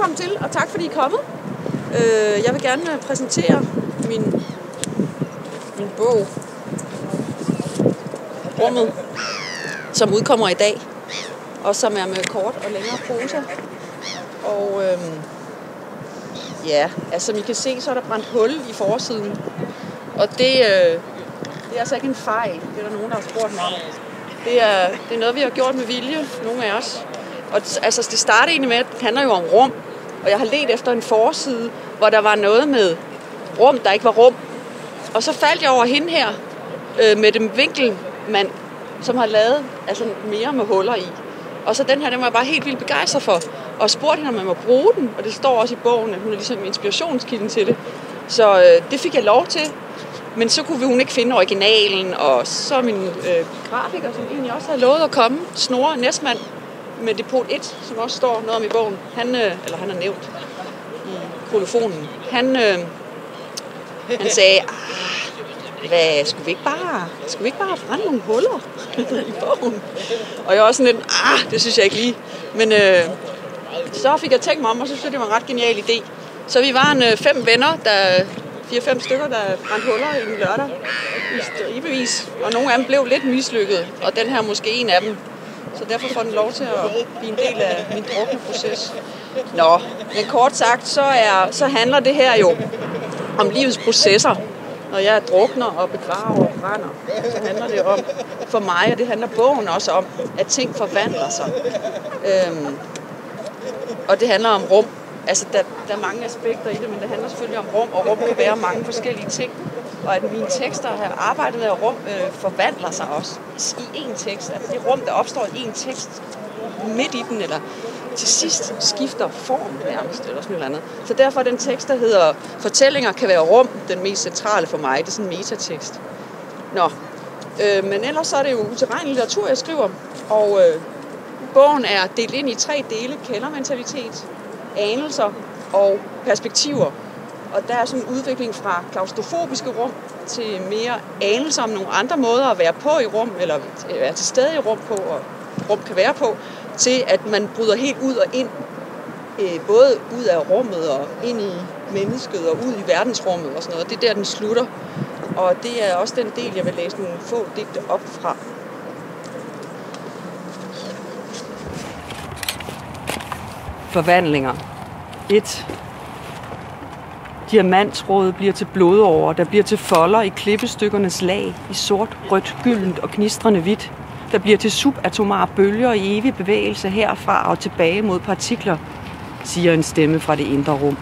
velkommen til, og tak fordi I er kommet. Jeg vil gerne præsentere min bog, Rummet, som udkommer i dag, og som er med kort og længere prosa. Og ja, altså som I kan se, så er der brændt hul i forsiden. Og det er altså ikke en fejl, det er der nogen, der har spurgt mig om. Det er noget, vi har gjort med vilje, nogle af os. Og altså, det starter egentlig med, at det handler jo om rum. Og jeg har ledt efter en forside, hvor der var noget med rum, der ikke var rum. Og så faldt jeg over hende her, med dem Winkelmann, som har lavet altså, mere med huller i. Og så den her, den var jeg bare helt vildt begejstret for. Og spurgte hende, om man må bruge den. Og det står også i bogen, at hun er ligesom inspirationskilden til det. Så det fik jeg lov til. Men så kunne hun ikke finde originalen. Og så min grafiker, som egentlig også havde lovet at komme, Snorre Næsmann, med Depot 1, som også står noget om i bogen. Han er nævnt i kolofonen. Han sagde, skulle vi ikke bare brænde nogle huller i bogen? Og jeg var sådan lidt, det synes jeg ikke lige. Men så fik jeg tænkt mig om, og så synes jeg, det var en ret genial idé. Så vi var 5 venner, 4-5 stykker, der brændte huller en lørdag i stribevis. Og nogle af dem blev lidt mislykket, og den her måske en af dem. Så derfor får den lov til at blive en del af min drukneproces. Nå, men kort sagt, så handler det her jo om livets processer. Når jeg drukner og begraver og brænder, så handler det om, for mig, og det handler bogen også om, at ting forvandler sig. Og det handler om rum. Altså, der er mange aspekter i det, men det handler selvfølgelig om rum, og rum kan være mange forskellige ting. Og at mine tekster har arbejdet med, at rum forvandler sig også i én tekst. Altså det rum, der opstår i én tekst midt i den, eller til sidst skifter form nærmest, eller sådan noget andet. Så derfor er den tekst, der hedder Fortællinger kan være rum, den mest centrale for mig. Det er sådan en metatekst. Nå, men ellers så er det jo utilregnelig litteratur, jeg skriver. Og bogen er delt ind i 3 dele. Kældermentalitet, anelser og perspektiver. Og der er sådan en udvikling fra klaustrofobiske rum til mere anelser om nogle andre måder at være på i rum, eller være til stede i rum på, og rum kan være på, til at man bryder helt ud og ind, både ud af rummet og ind i mennesket og ud i verdensrummet og sådan noget. Det er der, den slutter. Og det er også den del, jeg vil læse nogle få digte op fra. Forvandlinger. 1. Diamanttrådet bliver til blodårer, der bliver til folder i klippestykkernes lag, i sort, rødt, gyldent og gnistrende hvidt. Der bliver til subatomare bølger i evig bevægelse herfra og tilbage mod partikler, siger en stemme fra det indre rum.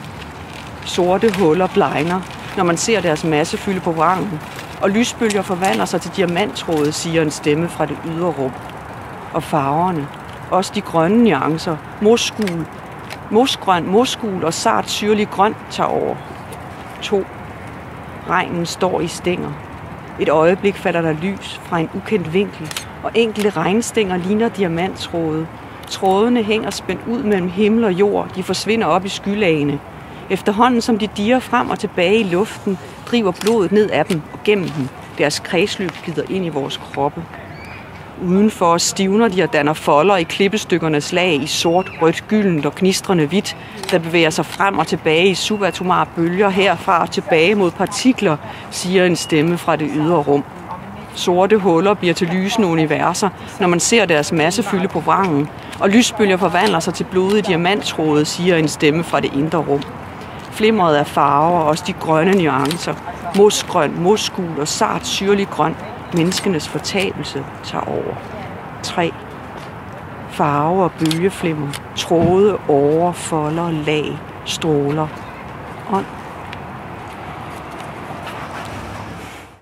Sorte huller blegner, når man ser deres masse fylde på vrangen, og lysbølger forvandler sig til diamanttrådet, siger en stemme fra det ydre rum. Og farverne, også de grønne nuancer, mosgrøn, mosgul og sart syrlig grøn tager over. 2. Regnen står i stænger. Et øjeblik falder der lys fra en ukendt vinkel, og enkelte regnstænger ligner diamanttråde. Trådene hænger spændt ud mellem himmel og jord, de forsvinder op i skylagene. Efterhånden som de dirrer frem og tilbage i luften, driver blodet ned af dem og gennem dem. Deres kredsløb glider ind i vores kroppe. Udenfor stivner de og danner folder i klippestykkernes lag i sort, rødt, gyldent og gnistrende hvidt, der bevæger sig frem og tilbage i subatomare bølger herfra og tilbage mod partikler, siger en stemme fra det ydre rum. Sorte huller bliver til lysende universer, når man ser deres masse fylde på vrangen, og lysbølger forvandler sig til blodige diamanttråde, siger en stemme fra det indre rum. Flimret af farver, også de grønne nuancer, mosgrøn, mosgul og sart syrlig grøn, menneskenes fortabelse tager over. 3. Farver og bølgeflimmer, tråde, årer, folder, lag, stråler, ånd.